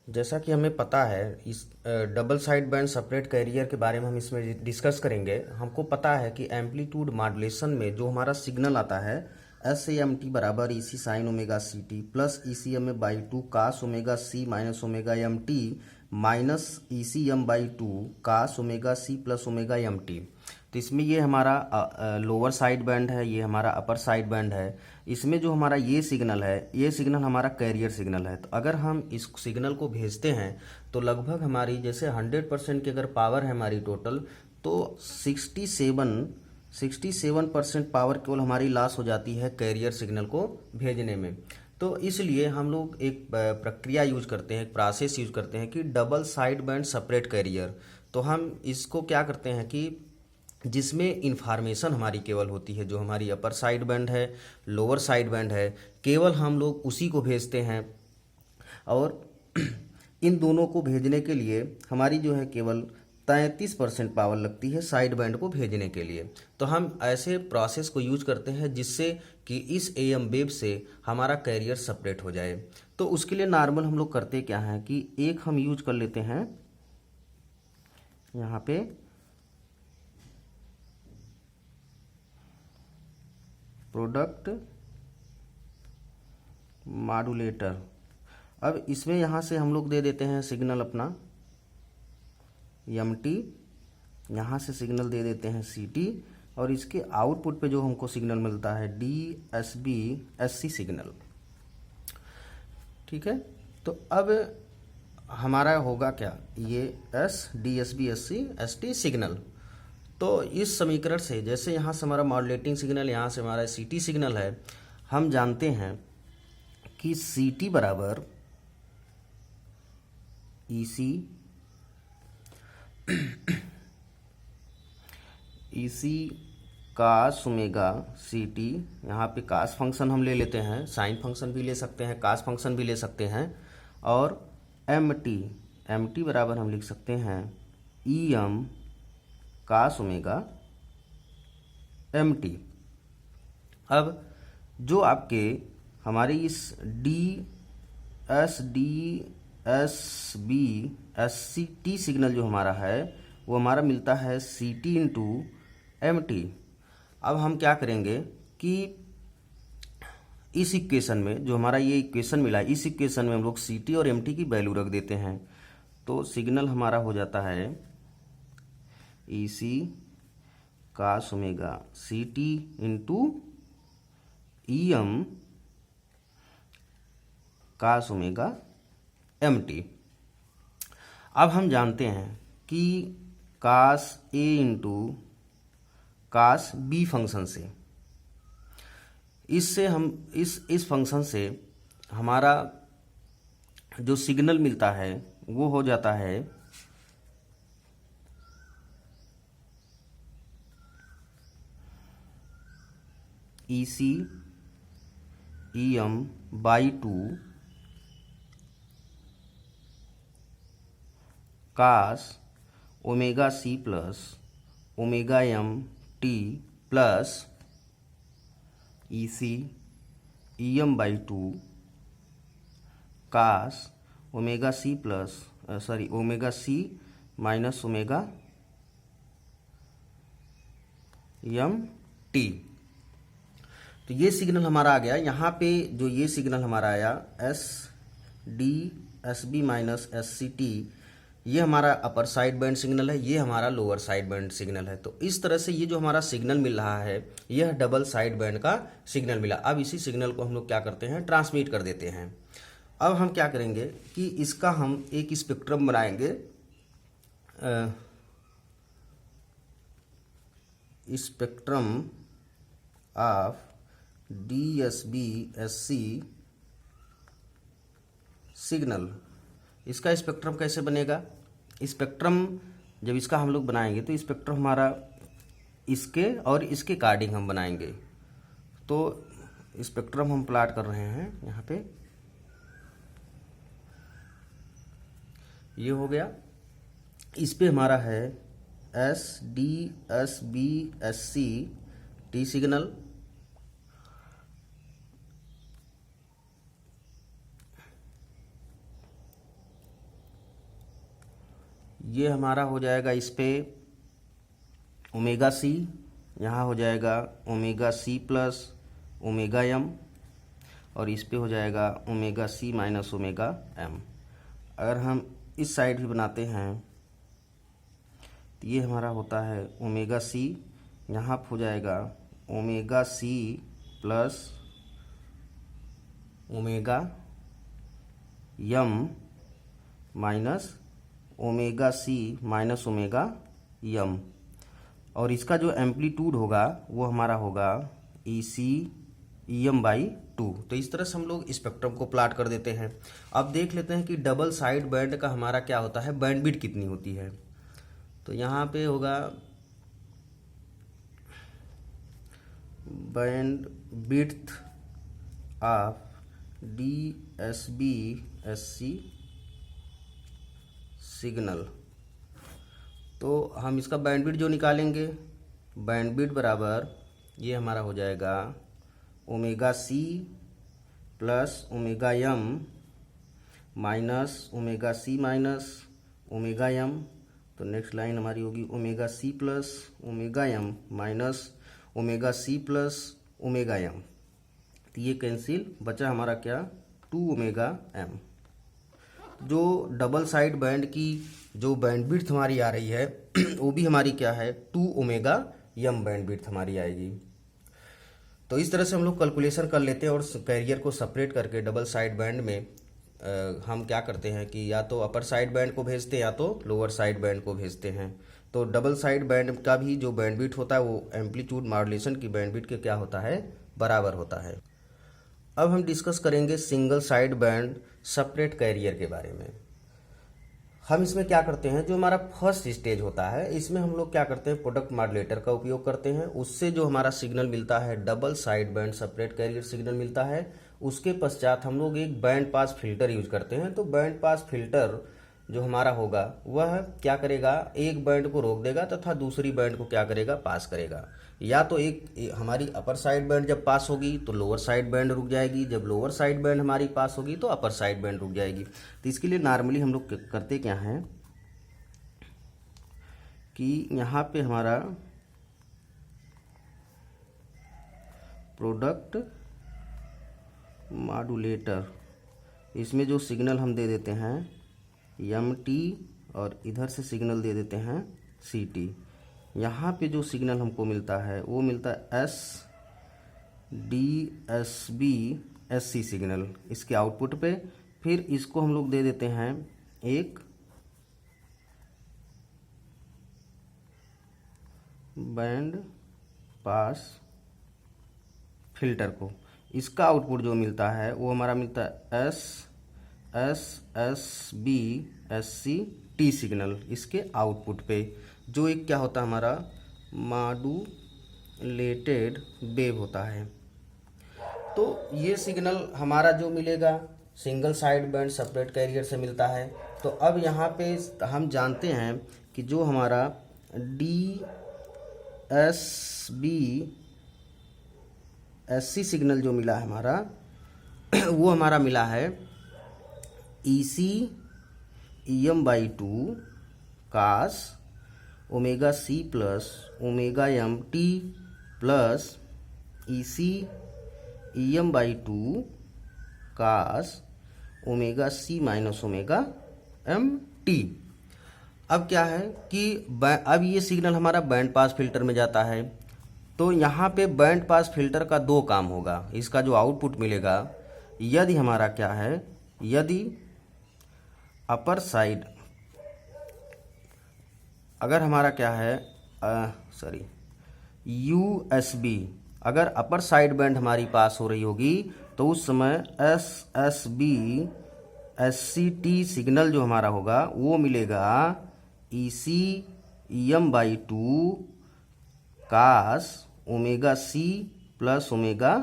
जैसा कि हमें पता है इस double side band separate carrier के बारे में हम इसमें डिस्कस करेंगे। हमको पता है कि एम्पलीट्यूड मॉड्यूलेशन में जो हमारा सिग्नल आता है एस ए एम टी बराबर E C sine omega C T plus E C M A by two cos omega C minus omega M T minus E C M by two cos omega C plus omega M T. तो इसमें ये हमारा lower side band है, ये हमारा upper side band है। इसमें जो हमारा ये सिग्नल है, ये सिग्नल हमारा कैरियर सिग्नल है। तो अगर हम इस सिग्नल को भेजते हैं तो लगभग हमारी जैसे 100% की अगर पावर है हमारी टोटल, तो 67% पावर केवल हमारी लॉस हो जाती है कैरियर सिग्नल को भेजने में। तो इसलिए हम लोग एक प्रक्रिया यूज करते हैं, एक प्रोसेस यूज करते हैं कि double side band separate carrier. तो हम इसको क्या करते हैं कि जिसमें इंफॉर्मेशन हमारी केवल होती है, जो हमारी अपर साइड बैंड है, लोअर साइड बैंड है, केवल हम लोग उसी को भेजते हैं। और इन दोनों को भेजने के लिए हमारी जो है केवल 33% पावर लगती है साइड बैंड को भेजने के लिए। तो हम ऐसे प्रोसेस को यूज करते हैं जिससे कि इस एएम वेव से हमारा कैरियर सेपरेट हो जाए। तो उसके लिए नॉर्मल हम लोग करते क्या है कि एक हम यूज कर लेते हैं यहाँ पे प्रोडक्ट मॉड्यूलेटर। अब इसमें यहाँ से हम लोग दे देते हैं सिग्नल अपना एम टी, यहाँ से सिग्नल दे देते हैं सी टी, और इसके आउटपुट पे जो हमको सिग्नल मिलता है D S B S C signal. ठीक है, तो अब हमारा होगा क्या, ये S D S B S C S T signal. तो इस समीकरण से जैसे यहाँ से हमारा मॉड्यूलेटिंग सिग्नल, यहाँ से हमारा सी टी सिग्नल है, हम जानते हैं कि सी टी बराबर ई सी इसी कास ओमेगा सी टी, यहाँ पे कास फंक्शन हम ले लेते हैं, साइन फंक्शन भी ले सकते हैं, कास फंक्शन भी ले सकते हैं। और एम टी बराबर हम लिख सकते हैं E M cos omega M T. अब जो आपके हमारे इस D S B S C T signal जो हमारा है वो हमारा मिलता है C T into M T. अब हम क्या करेंगे कि इस इक्वेशन में जो हमारा ये इक्वेशन मिला, इस इक्वेशन में हम लोग सी टी और एम टी की वैल्यू रख देते हैं। तो सिग्नल हमारा हो जाता है E C cos omega C T into E M cos omega M T. अब हम जानते हैं कि cos A into cos B function से, इससे हम इस फंक्शन से हमारा जो सिग्नल मिलता है वो हो जाता है E C E M by two cos omega C plus omega M T plus E C E M by two cos omega C plus omega C minus omega M T. तो ये signal हमारा आ गया। यहाँ पे जो ये signal हमारा आया S D S B minus S C T, ये हमारा अपर साइड बैंड सिग्नल है, ये हमारा लोअर साइड बैंड सिग्नल है। तो इस तरह से ये जो हमारा सिग्नल मिल रहा है यह डबल साइड बैंड का सिग्नल मिला। अब इसी सिग्नल को हम लोग क्या करते हैं, ट्रांसमिट कर देते हैं। अब हम क्या करेंगे कि इसका हम एक स्पेक्ट्रम बनाएंगे, spectrum of D S B S C signal. इसका स्पेक्ट्रम कैसे बनेगा, स्पेक्ट्रम जब इसका हम लोग बनाएंगे तो स्पेक्ट्रम हमारा इसके और इसके अकॉर्डिंग हम बनाएंगे। तो स्पेक्ट्रम हम प्लॉट कर रहे हैं यहाँ पे, ये हो गया। इस पे हमारा है S D S B S C T signal, ये हमारा हो जाएगा इस पे ओमेगा सी, यहाँ हो जाएगा omega C plus omega M, और इस पे हो जाएगा omega C minus omega M. अगर हम इस साइड भी बनाते हैं तो ये हमारा होता है ओमेगा सी, यहाँ पे हो जाएगा omega C plus omega M minus omega C minus omega M, और इसका जो एम्पलीट्यूड होगा वो हमारा होगा ई सी एम बाई 2। तो इस तरह से हम लोग स्पेक्ट्रम को प्लाट कर देते हैं। अब देख लेते हैं कि डबल साइड बैंड का हमारा क्या होता है, बैंडविड्थ कितनी होती है। तो यहाँ पे होगा bandwidth of DSB SC signal. तो हम इसका बैंडविड्थ जो निकालेंगे, बैंडविड्थ बराबर ये हमारा हो जाएगा omega C plus omega M minus omega C minus omega M. तो नेक्स्ट लाइन हमारी होगी omega C plus omega M minus omega C plus omega M. तो ये कैंसिल, बचा हमारा क्या 2 ओमेगा एम। जो डबल साइड बैंड की जो बैंडविड्थ हमारी आ रही है वो भी हमारी क्या है 2 ओमेगा एम बैंडविड्थ हमारी आएगी। तो इस तरह से हम लोग कैलकुलेशन कर लेते हैं और कैरियर को सेपरेट करके डबल साइड बैंड में हम क्या करते हैं कि या तो अपर साइड बैंड को भेजते हैं या तो लोअर साइड बैंड को भेजते हैं। तो डबल साइड बैंड का भी जो बैंडविड्थ होता है वो एम्पलीट्यूड मॉड्यूलेशन की बैंडविड्थ के क्या होता है, बराबर होता है। अब हम डिस्कस करेंगे single side band separate carrier के बारे में। हम इसमें क्या करते हैं, जो हमारा फर्स्ट स्टेज होता है इसमें हम लोग क्या करते हैं, प्रोडक्ट मॉड्यूलेटर का उपयोग करते हैं। उससे जो हमारा सिग्नल मिलता है double side band separate carrier signal मिलता है। उसके पश्चात हम लोग एक बैंड पास फिल्टर यूज करते हैं। तो बैंड पास फिल्टर जो हमारा होगा वह क्या करेगा, एक बैंड को रोक देगा तथा दूसरी बैंड को क्या करेगा, पास करेगा। या तो एक हमारी अपर साइड बैंड जब पास होगी तो लोअर साइड बैंड रुक जाएगी, जब लोअर साइड बैंड हमारी पास होगी तो अपर साइड बैंड रुक जाएगी। तो इसके लिए नॉर्मली हम लोग करते क्या हैं कि यहाँ पे हमारा प्रोडक्ट मॉड्यूलेटर, इसमें जो सिग्नल हम दे देते हैं MT और इधर से सिग्नल दे देते हैं CT। यहाँ पे जो सिग्नल हमको मिलता है वो मिलता है DSB SC सिग्नल इसके आउटपुट पे। फिर इसको हम लोग दे देते हैं एक बैंड पास फिल्टर को। इसका आउटपुट जो मिलता है वो हमारा मिलता है SSB SC T सिग्नल इसके आउटपुट पे, जो एक क्या होता है हमारा मॉड्यूलेटेड वेव होता है। तो ये सिग्नल हमारा जो मिलेगा single side band separate carrier से मिलता है। तो अब यहाँ पे हम जानते हैं कि जो हमारा DSB SC सिग्नल जो मिला है हमारा वो हमारा मिला है EC EM/2 cos omega C plus omega M T plus EC EM/2 cos omega C minus omega M T. अब क्या है कि अब ये सिग्नल हमारा बैंड पास फिल्टर में जाता है। तो यहाँ पे बैंड पास फिल्टर का दो काम होगा। इसका जो आउटपुट मिलेगा, यदि हमारा क्या है, यदि अपर साइड अगर हमारा क्या है USB अगर अपर साइड बैंड हमारी पास हो रही होगी तो उस समय SSB SCT सिग्नल जो हमारा होगा वो मिलेगा EC EM/2 cos omega C plus omega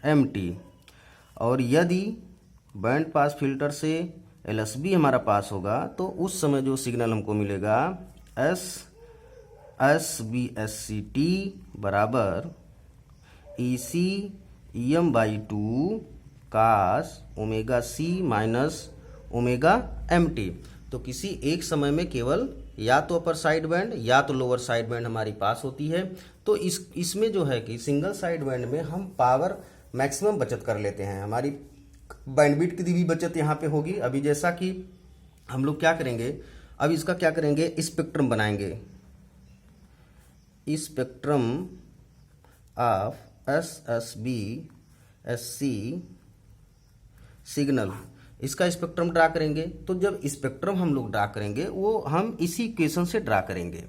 M T. और यदि बैंड पास फिल्टर से LSB हमारा पास होगा तो उस समय जो सिग्नल हमको मिलेगा SSBSCT बराबर EC EM/2 cos omega C minus omega M T. तो किसी एक समय में केवल या तो अपर साइड बैंड या तो लोअर साइड बैंड हमारी पास होती है। तो इसमें जो है कि सिंगल साइड बैंड में हम पावर मैक्सिमम बचत कर लेते हैं, हमारी बैंडविड्थ की भी बचत यहाँ पे होगी। अभी जैसा कि हम लोग क्या करेंगे, अब इसका क्या करेंगे, स्पेक्ट्रम बनाएंगे, spectrum of SSB SC signal, इसका स्पेक्ट्रम ड्रा करेंगे। तो जब स्पेक्ट्रम हम लोग ड्रा करेंगे वो हम इसी इक्वेशन से ड्रा करेंगे।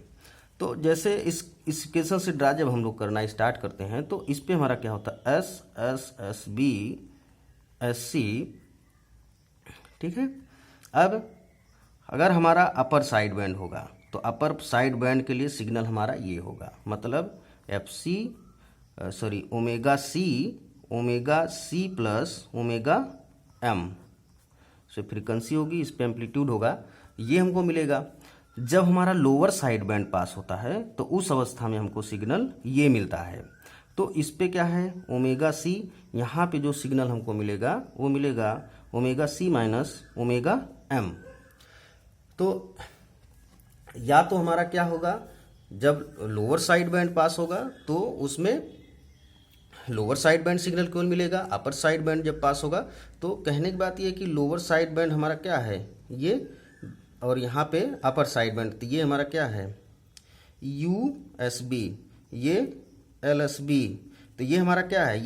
तो जैसे इस इक्वेशन से ड्रा जब हम लोग करना स्टार्ट करते हैं तो इस पे हमारा क्या होता है, SSB SC, ठीक है। अब अगर हमारा अपर साइड बैंड होगा तो अपर साइड बैंड के लिए सिग्नल हमारा ये होगा, मतलब omega C plus omega M से फ्रीक्वेंसी होगी, इस पे एम्पलीट्यूड होगा, ये हमको मिलेगा। जब हमारा लोअर साइड बैंड पास होता है तो उस अवस्था में हमको सिग्नल ये मिलता है। तो इस पे क्या है, ओमेगा सी, यहाँ पे जो सिग्नल हमको मिलेगा वो मिलेगा omega C minus omega M. तो या तो हमारा क्या होगा, जब लोअर साइड बैंड पास होगा तो उसमें लोअर साइड बैंड सिग्नल केवल मिलेगा, अपर साइड बैंड जब पास होगा तो कहने की बात ये है कि लोअर साइड बैंड हमारा क्या है ये, और यहाँ पे अपर साइड बैंड, तो ये हमारा क्या है USB, ये LSB, तो ये हमारा क्या है,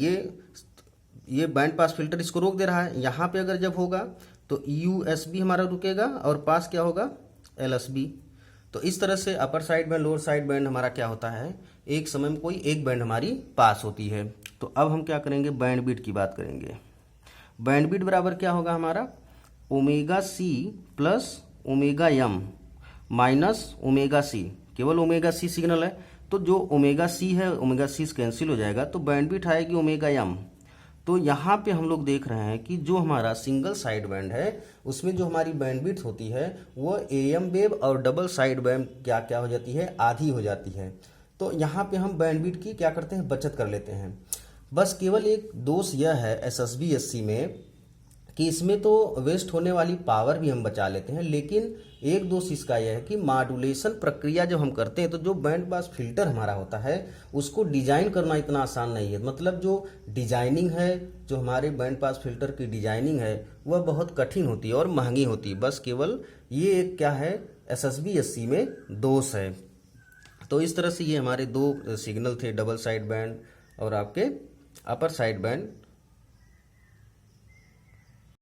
ये बैंड पास फिल्टर इसको रोक दे रहा है। यहाँ पे अगर जब होगा तो USB हमारा रुकेगा और पास क्या होगा LSB। तो इस तरह से upper side band lower side band हमारा क्या होता है, एक समय में कोई एक बैंड हमारी पास होती है। तो अब हम क्या करेंगे, बैंडविड्थ की बात करेंगे। बैंडविड्थ बराबर क्या होगा हमारा, omega C plus omega M minus omega C, केवल ओमेगा सी सिग्नल है तो जो ओमेगा सी है ओमेगा सी कैंसिल हो जाएगा, तो बैंडविड्थ आएगी ओमेगा एम। तो यहाँ पे हम लोग देख रहे हैं कि जो हमारा सिंगल साइड बैंड है उसमें जो हमारी बैंडविड्थ होती है वो AM वेव और डबल साइड बैंड क्या क्या हो जाती है, आधी हो जाती है। तो यहाँ पे हम बैंडविड्थ की क्या करते हैं, बचत कर लेते हैं। बस केवल एक दोष यह है SSB SC में कि इसमें तो वेस्ट होने वाली पावर भी हम बचा लेते हैं, लेकिन एक दोष इसका यह है कि मॉड्यूलेशन प्रक्रिया जब हम करते हैं तो जो बैंड पास फिल्टर हमारा होता है उसको डिजाइन करना इतना आसान नहीं है। मतलब जो डिजाइनिंग है, जो हमारे बैंड पास फिल्टर की डिजाइनिंग है वह बहुत कठिन होती है और महंगी होती है। बस केवल ये एक क्या है, SSB SC में दोष है। तो इस तरह से ये हमारे दो सिग्नल थे, डबल साइड बैंड और आपके अपर साइड बैंड।